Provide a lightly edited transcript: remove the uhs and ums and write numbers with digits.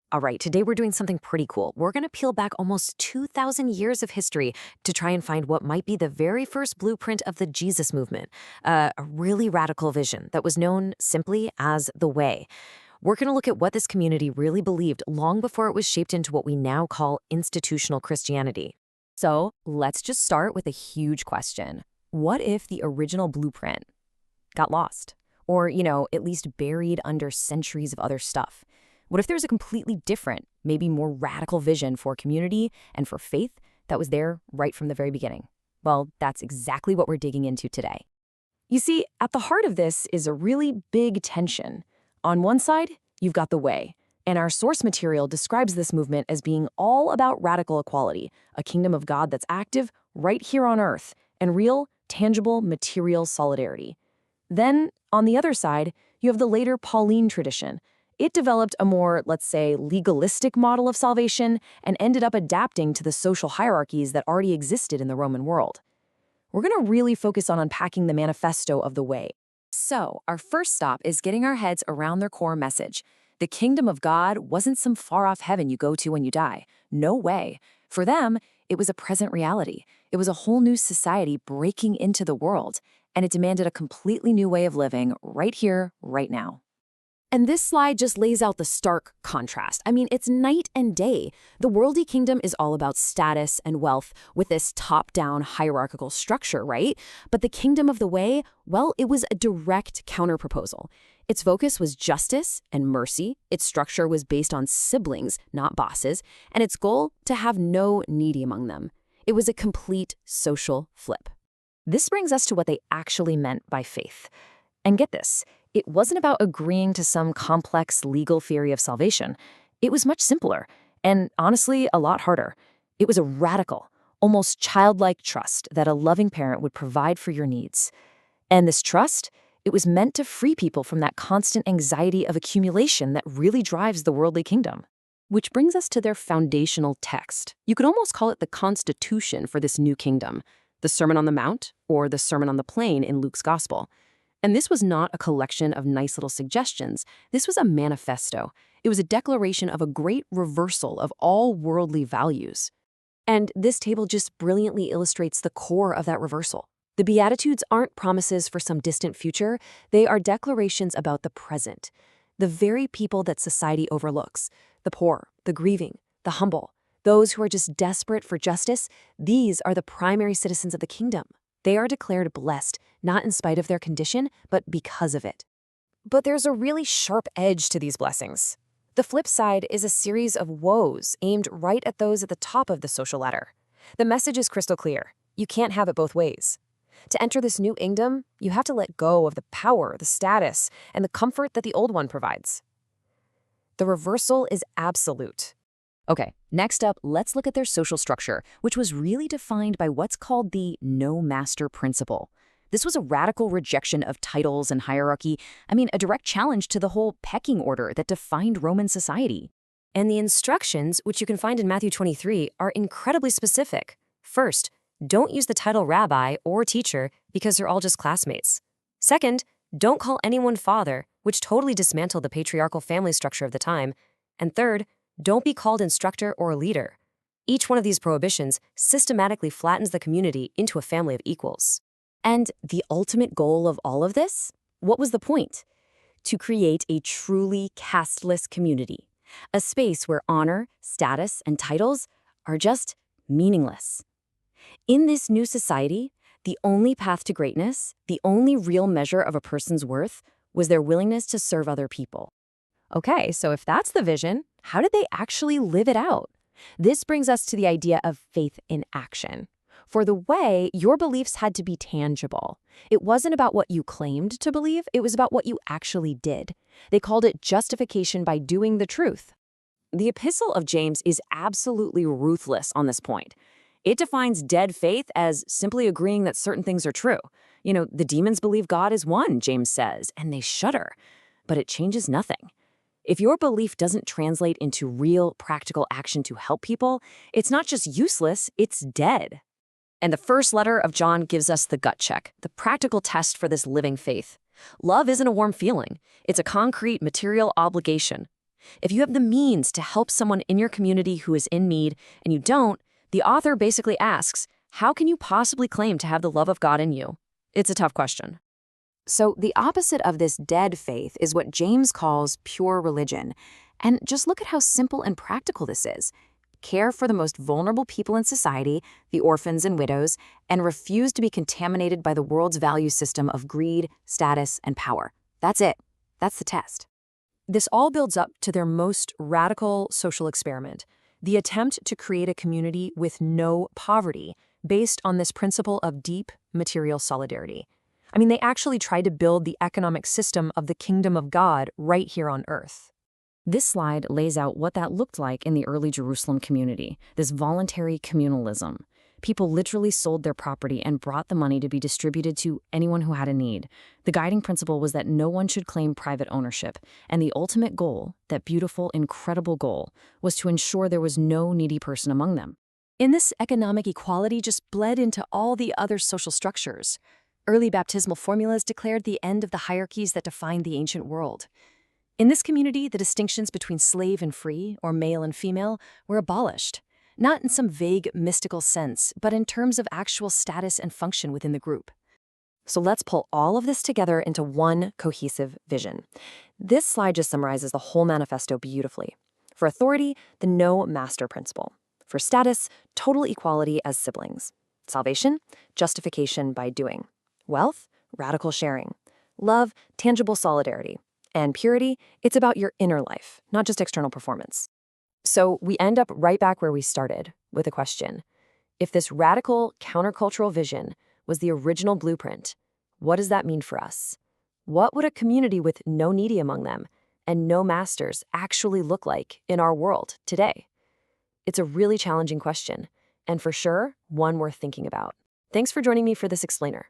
All right, today we're doing something pretty cool. We're going to peel back almost 2,000 years of history to try and find what might be the very first blueprint of the Jesus movement, a really radical vision that was known simply as the Way. We're going to look at what this community really believed long before it was shaped into what we now call institutional Christianity. So let's just start with a huge question. What if the original blueprint got lost? Or, at least buried under centuries of other stuff? What if there's a completely different, maybe more radical vision for community and for faith that was there right from the very beginning? Well, that's exactly what we're digging into today. You see, at the heart of this is a really big tension. On one side, you've got the Way, and our source material describes this movement as being all about radical equality, a kingdom of God that's active right here on earth, and real, tangible, material solidarity. Then, on the other side, you have the later Pauline tradition. It developed a more, let's say, legalistic model of salvation and ended up adapting to the social hierarchies that already existed in the Roman world. We're going to really focus on unpacking the manifesto of the Way. So, our first stop is getting our heads around their core message. The kingdom of God wasn't some far-off heaven you go to when you die. No way. For them, it was a present reality. It was a whole new society breaking into the world, and it demanded a completely new way of living right here, right now. And this slide just lays out the stark contrast. I mean, it's night and day. The worldly kingdom is all about status and wealth with this top-down hierarchical structure, right? But the kingdom of the Way, well, it was a direct counterproposal. Its focus was justice and mercy. Its structure was based on siblings, not bosses, and its goal to have no needy among them. It was a complete social flip. This brings us to what they actually meant by faith. And get this. It wasn't about agreeing to some complex legal theory of salvation. It was much simpler, and honestly, a lot harder. It was a radical, almost childlike trust that a loving parent would provide for your needs. And this trust, it was meant to free people from that constant anxiety of accumulation that really drives the worldly kingdom. Which brings us to their foundational text. You could almost call it the constitution for this new kingdom, the Sermon on the Mount, or the Sermon on the Plain in Luke's Gospel. And this was not a collection of nice little suggestions. This was a manifesto. It was a declaration of a great reversal of all worldly values. And this table just brilliantly illustrates the core of that reversal. The Beatitudes aren't promises for some distant future. They are declarations about the present, the very people that society overlooks, the poor, the grieving, the humble, those who are just desperate for justice. These are the primary citizens of the kingdom. They are declared blessed, not in spite of their condition, but because of it. But there's a really sharp edge to these blessings. The flip side is a series of woes aimed right at those at the top of the social ladder. The message is crystal clear. You can't have it both ways. To enter this new kingdom, you have to let go of the power, the status, and the comfort that the old one provides. The reversal is absolute. Okay, next up, let's look at their social structure, which was really defined by what's called the no master principle. This was a radical rejection of titles and hierarchy. A direct challenge to the whole pecking order that defined Roman society. And the instructions, which you can find in Matthew 23, are incredibly specific. First, don't use the title rabbi or teacher because they're all just classmates. Second, don't call anyone father, which totally dismantled the patriarchal family structure of the time. And third, don't be called instructor or leader. Each one of these prohibitions systematically flattens the community into a family of equals. And the ultimate goal of all of this? What was the point? To create a truly casteless community, a space where honor, status, and titles are just meaningless. In this new society, the only path to greatness, the only real measure of a person's worth, was their willingness to serve other people. Okay, so if that's the vision, how did they actually live it out? This brings us to the idea of faith in action. For the Way, your beliefs had to be tangible. It wasn't about what you claimed to believe, it was about what you actually did. They called it justification by doing the truth. The Epistle of James is absolutely ruthless on this point. It defines dead faith as simply agreeing that certain things are true. The demons believe God is one, James says, and they shudder. But it changes nothing. If your belief doesn't translate into real, practical action to help people, it's not just useless, it's dead. And the first letter of John gives us the gut check, the practical test for this living faith. Love isn't a warm feeling. It's a concrete, material obligation. If you have the means to help someone in your community who is in need and you don't, the author basically asks, how can you possibly claim to have the love of God in you? It's a tough question. So, the opposite of this dead faith is what James calls pure religion. And just look at how simple and practical this is. Care for the most vulnerable people in society, the orphans and widows, and refuse to be contaminated by the world's value system of greed, status, and power. That's it. That's the test. This all builds up to their most radical social experiment, the attempt to create a community with no poverty, based on this principle of deep material solidarity. I mean, they actually tried to build the economic system of the kingdom of God right here on earth. This slide lays out what that looked like in the early Jerusalem community, this voluntary communalism. People literally sold their property and brought the money to be distributed to anyone who had a need. The guiding principle was that no one should claim private ownership, and the ultimate goal, that beautiful, incredible goal, was to ensure there was no needy person among them. In this economic equality just bled into all the other social structures. Early baptismal formulas declared the end of the hierarchies that defined the ancient world. In this community, the distinctions between slave and free, or male and female, were abolished, not in some vague mystical sense, but in terms of actual status and function within the group. So let's pull all of this together into one cohesive vision. This slide just summarizes the whole manifesto beautifully. For authority, the no master principle. For status, total equality as siblings. Salvation, justification by doing. Wealth, radical sharing. Love, tangible solidarity. And purity, it's about your inner life, not just external performance. So we end up right back where we started, with a question. If this radical, countercultural vision was the original blueprint, what does that mean for us? What would a community with no needy among them and no masters actually look like in our world today? It's a really challenging question, and for sure, one worth thinking about. Thanks for joining me for this explainer.